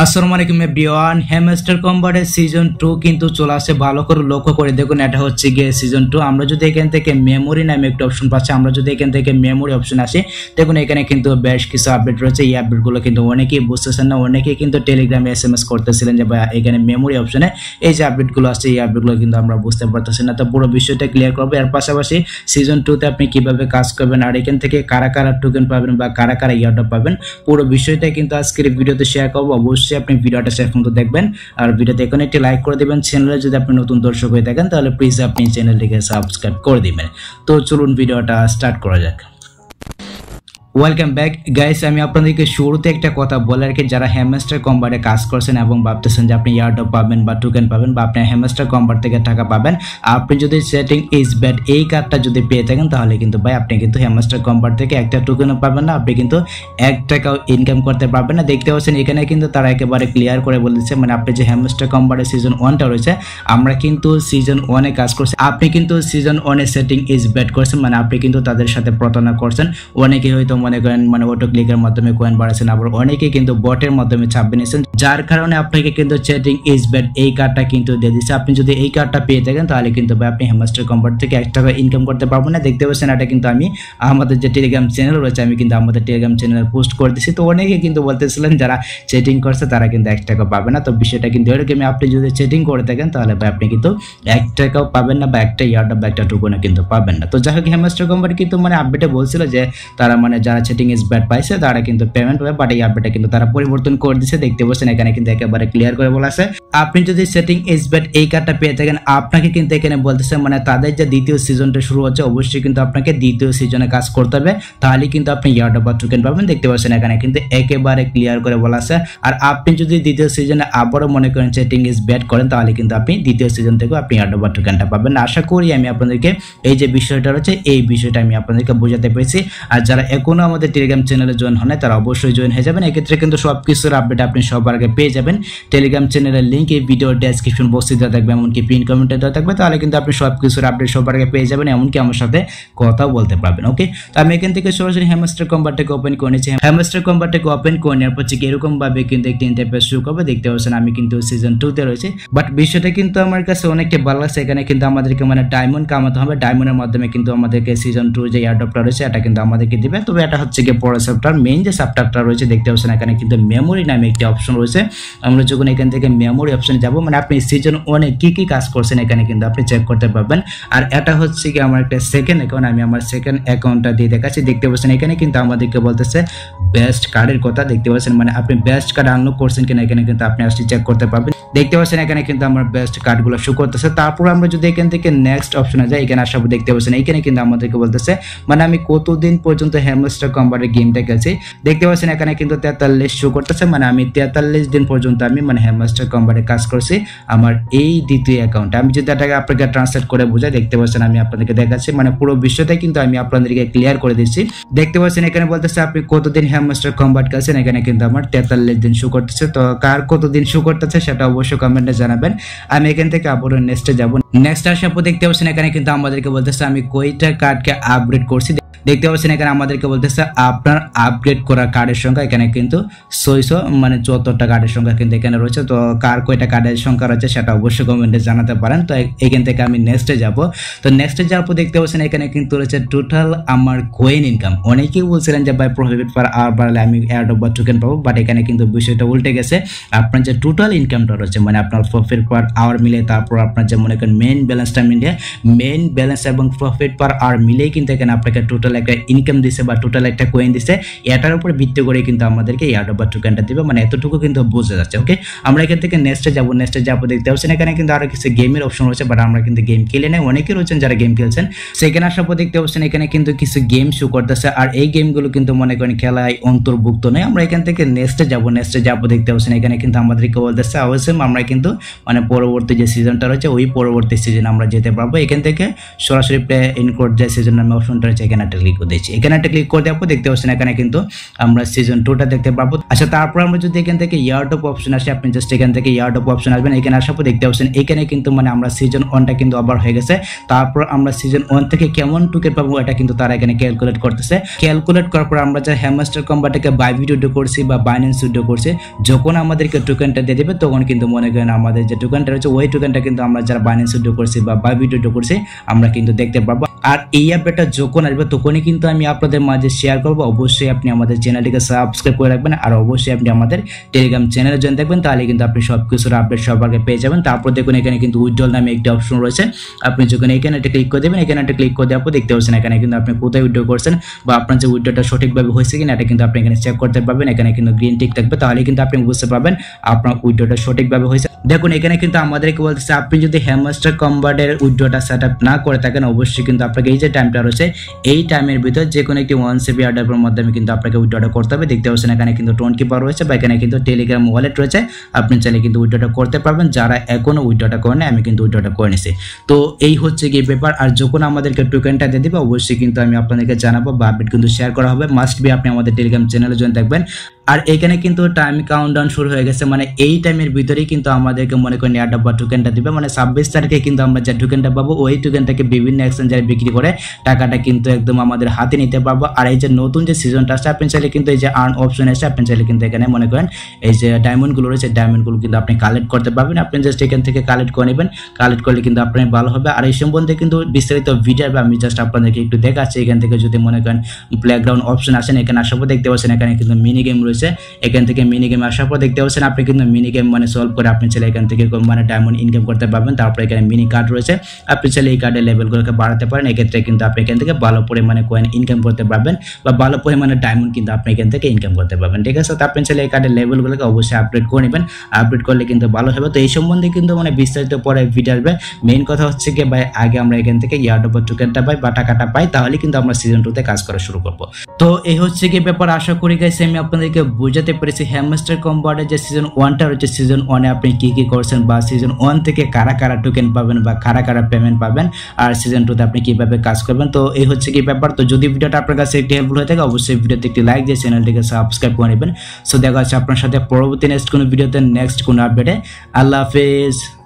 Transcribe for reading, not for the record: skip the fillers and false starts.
আসসালামু আলাইকুম everyone. Hamster কম্বাটের season 2 কিন্তু চলে আসে। ভালো করে লক্ষ্য করে দেখুন, এটা হচ্ছে গিয়ে সিজন 2। আমরা যদি এখান থেকে মেমোরি নামে একটা অপশন পাচ্ছি, আমরা যদি এখান থেকে মেমোরি অপশন আসি, দেখুন এখানে কিন্তু বেশ কিছু আপডেট রয়েছে। এই আপডেটগুলো কিন্তু অনেকেই বুঝতেছেন না, অনেকেই কিন্তু টেলিগ্রামে SMS করতেছিলেন যে ভাই এখানে মেমোরি অপশনে এই যে আপডেটগুলো আসছে, এই আপডেটগুলো কিন্তু আমরা বুঝতে পারতেছি না। তো পুরো বিষয়টা ক্লিয়ার করবো। এর পাশাপাশি সিজন 2তে আপনি কিভাবে কাজ করবেন আর এখান থেকে কারা কারা টোকেন পাবেন বা কারা কারা ইয়ারড্রপ পাবেন, পুরো বিষয়টা কিন্তু আজকের ভিডিওতে শেয়ার করবো। অবশ্যই আপনি ভিডিওটা শেষ পর্যন্ত দেখবেন আর ভিডিওতে এখন একটি লাইক করে দিবেন। চ্যানেলে যদি আপনি নতুন দর্শক হয়ে থাকেন তাহলে প্লিজ আপনি চ্যানেলটিকে সাবস্ক্রাইব করে দিবেন। তো চলুন ভিডিওটা স্টার্ট করা যাক। Welcome back guys. আমি আপনাদেরকে শুরুতে একটা কথা বলে রাখি, যারা হ্যামস্টার কম্বাটে কাজ করছেন এবং ভাবতেছেন যে আপনি ইয়ারড্রপ পাবেন বা টোকেন পাবেন বা আপনি হ্যামস্টার কম্বাট থেকে টাকা পাবেন, আপনি যদি সেটিং ইজ ব্যাড এই কার্ডটা যদি পেয়ে থাকেন তাহলে কিন্তু ভাই আপনি কিন্তু হ্যামস্টার কম্বাট থেকে একটা টোকেনও পাবেন না, আপনি কিন্তু 1 টাকাও ইনকাম করতে পারবেন না। দেখতে পাচ্ছেন এখানে কিন্তু তারা একেবারে ক্লিয়ার করে বলেছে, মানে আপনি যে হ্যামস্টার কম্বাটের সিজন 1টা রয়েছে, আমরা কিন্তু সিজন 1-এ কাজ করছি, আপনি কিন্তু সিজন 1-এ সেটিং ইজ ব্যাড করছেন, মানে আপনি কিন্তু তাদের সাথে প্রতারণা করছেন। অনেকে হয়তো মনে করেন মানে অটো ক্লিকের মাধ্যমে কয়েন বাড়াচ্ছেন, আবার অনেকে কিন্তু বটের মাধ্যমে চাপ নিয়েছেন, যার কারণে আপনাকে কিন্তু সেটিং ইজ ব্যাড এই কার্ডটা কিন্তু দিয়ে দিচ্ছে। আপনি যদি এই কার্ডটা পেয়ে থাকেন তাহলে কিন্তু ভাই আপনি হ্যামস্টার কম্বাট থেকে 1 টাকা ইনকাম করতে পারবেন না। দেখতে পাচ্ছেন এটা কিন্তু আমি আমাদের যে টেলিগ্রাম চ্যানেল রয়েছে, আমি কিন্তু আমাদের টেলিগ্রাম চ্যানেলে পোস্ট করে দিচ্ছি। তো অনেকে কিন্তু বলতেছিলেন যারা সেটিং করছে তারা কিন্তু 1 টাকা পাবে না। তো বিষয়টা কিন্তু এরকমই, আপনি যদি সেটিং করে থাকেন তাহলে ভাই আপনি কিন্তু 1 টাকাও পাবেন না বা একটা ইয়ারড্রপ বা একটা টোকেনও কিন্তু পাবেন না। তো যাই হোক, হ্যামস্টার কম্বাট কিন্তু মানে আপডেটে বলছিল যে তারা মানে যারা সেটিং ইজ ব্যাড পাইছে তারা কিন্তু পেমেন্ট হবে, বাট এই আপডেটটা কিন্তু তারা পরিবর্তন করে দিয়েছে। দেখতে পাচ্ছেন এখানে কিন্তু একেবারে ক্লিয়ার করে বলা আছে, আপনি যদি সেটিং ইজ ব্যাড এই কার্ডটা পেয়ে থাকেন, আপনাকে কিন্তু এখানে বলতেছে মানে তাদের যে দ্বিতীয় সিজনটা শুরু হচ্ছে, অবশ্যই কিন্তু আপনাকে দ্বিতীয় সিজনে কাজ করতে হবে, তাহলে কিন্তু আপনি ইয়ারড্রপ বা টোকেন পাবেন। দেখতে পাচ্ছেন এখানে কিন্তু একেবারে ক্লিয়ার করে বলা আছে। আর আপনি যদি দ্বিতীয় সিজনে আবারও মনে করেন সেটিং ইজ ব্যাড করেন, তাহলে কিন্তু আপনি দ্বিতীয় সিজন থেকে আপনি ইয়ারড্রপ বা টোকেনটা পাবেন। আশা করি আমি আপনাদেরকে এই যে বিষয়টা রয়েছে এই বিষয়টা আমি আপনাদেরকে বোঝাতে পেরেছি। আর যারা এখনো আমাদের টেলিগ্রাম চ্যানেলে জয়েন হন তারা অবশ্যই জয়েন হয়ে যাবেন। এক্ষেত্রে কিন্তু সবকিছুর আপডেট আপনি সবার আগে পেয়ে যাবেন। টেলিগ্রাম চ্যানেলের লিঙ্ক এই ভিডিও ডেসক্রিপশন বক্সে দেওয়া থাকবে, এমনকি পিন কমেন্টে দেওয়া থাকবে, তাহলে কিন্তু আপনি সবকিছুর আপডেট সবার আগে পেয়ে যাবেন, এমনকি আমার সাথে কথাও বলতে পারবেন। ওকে, তো আমি এখান থেকে সরাসরি হ্যামস্টার কম্বাটটাকে ওপেন করে নিয়েছি। হ্যামস্টার কম্বাটটাকে ওপেন করে নেওয়ার পর এরকম ভাবে কিন্তু একটি ইন্টারফেস শুরু করবে। দেখতে পাচ্ছেন আমি কিন্তু সিজন 2-তে রয়েছে, বাট বিষয়টা কিন্তু আমার কাছে অনেকটা ভালো লাগছে। এখানে কিন্তু আমাদেরকে মানে ডায়মন্ড কামাতে হবে, ডায়মন্ডের মাধ্যমে কিন্তু আমাদেরকে সিজন 2 যে এয়ারড্রপটা রয়েছে এটা কিন্তু আমাদেরকে দিবে। তবে এটা হচ্ছে গিয়ে পরের চ্যাপ্টার, মেইন যে চ্যাপ্টারটা রয়েছে দেখতে পাচ্ছেন এখানে কিন্তু মেমোরি নামে একটি অপশন রয়েছে। আমরা যখন এখান থেকে মেমোরি অপশনে যাব, মানে আপনি সিজন 1-এ কি কি কাজ করছেন এখানে কিন্তু আপনি চেক করতে পারবেন। আর এটা হচ্ছে কি আমার একটা সেকেন্ড অ্যাকাউন্ট, আমি আমার সেকেন্ড অ্যাকাউন্টটা দিয়ে দেখাচ্ছি। দেখতে পাচ্ছেন এখানে কিন্তু আমাদেরকে বলতেছে বেস্ট কার্ডের কথা। দেখতে পাচ্ছেন মানে আপনি বেস্ট কার্ড আনলক করছেন কিনা এখানে কিন্তু আপনি আসলে চেক করতে পারবেন। দেখতে পাচ্ছেন এখানে কিন্তু আমার বেস্ট কার্ডগুলো শো করতেছে। তারপর আমরা যদি এখান থেকে নেক্সট অপশনে যাই, এখানে আসার পর দেখতে পাচ্ছেন এখানে কিন্তু আমাদেরকে বলতেছে মানে আমি কতদিন পর্যন্ত হ্যামস্টার কম্বাটের গেমটা খেলছি। দেখতে পাচ্ছেন এখানে কিন্তু 43 শো করতেছে, মানে আমি 43 দিন পর্যন্ত আমি মানে হ্যামস্টার কম্বাটে কাজ করছি আমার এই দ্বিতীয় অ্যাকাউন্টে। আমি যদি এটাকে আপনাকে ট্রান্সলেট করে বোঝাই, দেখতে পাচ্ছেন আমি আপনাদেরকে দেখাচ্ছি, মানে পুরো বিষয়টাই কিন্তু আমি আপনাদেরকে ক্লিয়ার করে দিচ্ছি। দেখতে পাচ্ছেন এখানে বলতেছে আপনি কতদিন হ্যামস্টার কম্বাট খেলছেন, এখানে কিন্তু আমার 43 দিন শো করতেছে। তো কার কতদিন শো করতেছে সেটা অবশ্যই কমেন্টে জানাবেন। আমি এখান থেকে আবারও নেক্সটে যাব। নেক্সট আসার পর দেখতে পাচ্ছেন এখানে কিন্তু আমাদেরকে বলতেছে আমি কয়টা কার্ডকে আপগ্রেড করছি। দেখতে পাচ্ছেন এখানে আমাদেরকে বলতেছে আপনার আপগ্রেড করা কার্ডের সংখ্যা এখানে কিন্তু 600 মানে 74টা কার্ডের সংখ্যা কিন্তু এখানে রয়েছে। তো কার কয়টা কার্ডের সংখ্যা রয়েছে সেটা অবশ্যই কমেন্টে জানাতে পারেন। তো এখান থেকে আমি নেক্সটে যাব। তো নেক্সটে যাওয়ার পর দেখতে পাচ্ছেন এখানে কিন্তু রয়েছে টোটাল আমার কয়েন ইনকাম। অনেকেই বলছিলেন যে ভাই প্রফিট পার আওয়ার বাড়লে আমি এয়ারড্রপ বা টোকেন পাবো, বাট এখানে কিন্তু বিষয়টা উল্টে গেছে। আপনার যে টোটাল ইনকামটা রয়েছে মানে আপনার প্রফিট পার আওয়ার মিলে, তারপর আপনার যে মনে করেন মেইন ব্যালেন্সটা মিলিয়ে, মেইন ব্যালেন্স এবং প্রফিট পার আওয়ার মিলেই কিন্তু এখানে আপনাকে টোটাল একটা ইনকাম দিছে বা টোটাল একটা কয়েন দিছে। এটার উপর ভিত্তি করে কিন্তু আমাদেরকে এয়ারড্রপ বা টোকেনটা দিবে, মানে এতটুকু কিন্তু বোঝা যাচ্ছে। ওকে, আমরা এখান থেকে নেক্সটে যাব। নেক্সটে যাবো দেখতে পাচ্ছেন এখানে কিন্তু আরো কিছু গেমের অপশন রয়েছে, বাট আমরা কিন্তু গেম খেলে নাই। অনেকে রয়েছেন যারা গেম খেলছেন, সেখানে আসার পর দেখতে পাচ্ছেন এখানে কিন্তু কিছু গেম শো করতেছে, আর এই গেমগুলো কিন্তু মনে করেন খেলায় অন্তর্ভুক্ত নয়। আমরা এখান থেকে নেক্সটে যাব। নেক্সটে যাবো দেখতে পাচ্ছেন এখানে কিন্তু আমাদেরকে বলতেছে অবশ্যই আমরা কিন্তু মানে পরবর্তী যে সিজনটা রয়েছে ওই পরবর্তী সিজন আমরা যেতে পারবো। এখান থেকে সরাসরি প্লে ইনক্লুড যে সিজন নামে অপশনটা রয়েছে এখানে একটা ক্লিক করে দিচ্ছি। এখানে একটা ক্লিক করে দেওয়ার পর দেখতে পাচ্ছেন এখানে কিন্তু আমরা সিজন 2টা দেখতে পারবো। আচ্ছা, তারপর আমরা যদি এখান থেকে ইয়ারড্রপ অপশন আসে, আপনি জাস্ট এখান থেকে ইয়ারড্রপ অপশন আসবেন। এখানে আসার পর দেখতে পাচ্ছেন এখানে কিন্তু মানে আমরা সিজন 1টা কিন্তু আবার হয়ে গেছে। তারপর আমরা সিজন 1 থেকে কেমন টোকেন পাবো এটা কিন্তু তারা এখানে ক্যালকুলেট করতেছে। ক্যালকুলেট করার পর আমরা যে হ্যামস্টার কম্বাটকে বাইবিট উইথড্র করছি বা বাইন্যান্স উইথড্র করছি, যখন আমাদেরকে টোকেনটা দিয়ে দেবে তখন কিন্তু মনে করেন আমাদের যে টোকেনটা রয়েছে ওই টোকেনটা কিন্তু আমরা যারা বাইন্যান্স উইথড্র করছি বা বাইবিট উইথড্র করছি আমরা কিন্তু দেখতে পারবো। আর এই আপডেটটা যখন আসবে তখনই কিন্তু আমি আপনাদের মাঝে শেয়ার করবো। অবশ্যই আপনি আমাদের চ্যানেলটিকে সাবস্ক্রাইব করে রাখবেন আর অবশ্যই আপনি আমাদের টেলিগ্রাম চ্যানেলে জয়েন থাকবেন, তাহলে কিন্তু আপনি সবকিছুর আপডেট সবার আগে পেয়ে যাবেন। তারপর দেখুন এখানে কিন্তু উইথড্রল নামে একটা অপশন রয়েছে, আপনি যখন এখানে একটা ক্লিক করে দেবেন, এখানে একটা ক্লিক করে দেওয়ার পর দেখতে পাচ্ছেন এখানে কিন্তু আপনি কোথায় উইথড্র করছেন বা আপনার যে উইথড্রটা সঠিকভাবে হয়েছে কিনা এটা কিন্তু আপনি এখানে চেক করতে পারবেন। এখানে কিন্তু গ্রিন টিক থাকবে, তাহলে কিন্তু আপনি বুঝতে পারবেন আপনার উইথড্রটা সঠিকভাবে হয়েছে। দেখুন এখানে কিন্তু আমাদেরকে বলতেছে আপনি যদি হ্যামস্টার কম্বাটের উইথড্রটা সেট আপ না করে থাকেন অবশ্যই কিন্তু আপনাকে এই যে টাইমটা রয়েছে এই টাইমের ভিতর যে কোনো একটি 1CP এয়ারড্রপের মাধ্যমে কিন্তু আপনাকে উইথড্রটা করতে হবে। দেখতে পাচ্ছেন এখানে কিন্তু টোন কিপার রয়েছে বা এখানে কিন্তু টেলিগ্রাম ওয়ালেট রয়েছে, আপনি চাইলে কিন্তু উইথড্রটা করতে পারবেন। যারা এখনো উইথড্রটা করেন আমি কিন্তু উইথড্রটা করে নিছি। তো এই হচ্ছে কি ব্যাপার। আর যখন আমাদেরকে টোকেনটা দিয়ে দিবে অবশ্যই কিন্তু আমি আপনাদেরকে জানাবো বা আপডেট কিন্তু শেয়ার করা হবে। মাস্ট বি আপনি আমাদের টেলিগ্রাম চ্যানেলে জয়েন থাকবেন। আর এখানে কিন্তু টাইম কাউন্টডাউন শুরু হয়ে গেছে, মানে এই টাইমের ভিতরেই কিন্তু আমাদেরকে মনে করেন এয়ারড্রপ বা টোকেনটা দিবে। মানে 26 তারিখে কিন্তু আমরা যে টোকেনটা পাবো ওই টোকেনটাকে বিভিন্ন এক্সচেঞ্জারে বিক্রি করে টাকাটা কিন্তু একদম আমাদের হাতে নিতে পারবো। আর এই যে নতুন যে সিজনটা আসছে আপনি চাইলে কিন্তু এই যে আর্ন অপশন এসে আপনি চাইলে কিন্তু এখানে মনে করেন এই যে ডায়মন্ডগুলো রয়েছে ডায়মন্ডগুলো কিন্তু আপনি কালেক্ট করতে পারবেন। আপনি জাস্ট এখান থেকে কালেক্ট করে নেবেন, কালেক্ট করলে কিন্তু আপনার ভালো হবে। আর এই সম্বন্ধে কিন্তু বিস্তারিত ভিডিও আমি জাস্ট আপনাদেরকে একটু দেখাচ্ছি। এখান থেকে যদি মনে করেন প্লেগ্রাউন্ড অপশন আসেন, এখানে আসার পর দেখতে পাচ্ছেন এখানে কিন্তু মিনি গেম রয়েছে। এখান থেকে মিনি গেম আসার পর দেখতে পাচ্ছেন আপনি কিন্তু মিনি গেম মানে সলভ করে আপনি চাইলে এখান থেকে মানে ডায়মন্ড ইনকাম করতে পারবেন। তারপর এখানে মিনি কার্ড রয়েছে, আপনি চাইলে এই কার্ডের লেভেলগুলোকে বাড়াতে পারেন। এক্ষেত্রে কিন্তু আপনি এখান থেকে ভালো পরিমাণে কয়েন ইনকাম করতে পারবেন বা ভালো পরিমাণে ডায়মন্ড কিন্তু আপনি এখান থেকে ইনকাম করতে পারবেন। ঠিক আছে, তো আপনি চাইলে এই কার্ডের লেভেলগুলোকে অবশ্যই আপডেট করে নেবেন, আপডেট করলে কিন্তু ভালো হবে। তো এই সম্বন্ধে কিন্তু মানে বিস্তারিত পরে ভিডিও আসবে। মেইন কথা হচ্ছে কি ভাই আগে আমরা এখান থেকে ইয়ারড্রপ টোকেনটা পাই বা টাকাটা পাই, তাহলে কিন্তু আমরা সিজন 2তে কাজ করা শুরু করব। তো এই হচ্ছে কি ব্যাপার। আশা করি গাইস আমি আপনাদেরকে বোঝাতে পেরেছি হ্যামস্টার কম্বাটের যে সিজন 1টা রয়েছে সিজন 1-এ আপনি কি কি করছেন বা সিজন 1 থেকে কারা কারা টোকেন পাবেন বা কারা কারা পেমেন্ট পাবেন আর সিজন 2তে আপনি কিভাবে কাজ করবেন। তো এই হচ্ছে কি ব্যাপার। তো যদি ভিডিওটা আপনার কাছে একটি হেল্পফুল হয়ে থাকে অবশ্যই ভিডিওতে একটি লাইক দিয়ে চ্যানেলটিকে সাবস্ক্রাইব করে নেবেন। সো দেখা হচ্ছে আপনার সাথে পরবর্তী নেক্সট কোনো ভিডিওতে নেক্সট কোনো আপডেটে। আল্লাহ হাফেজ।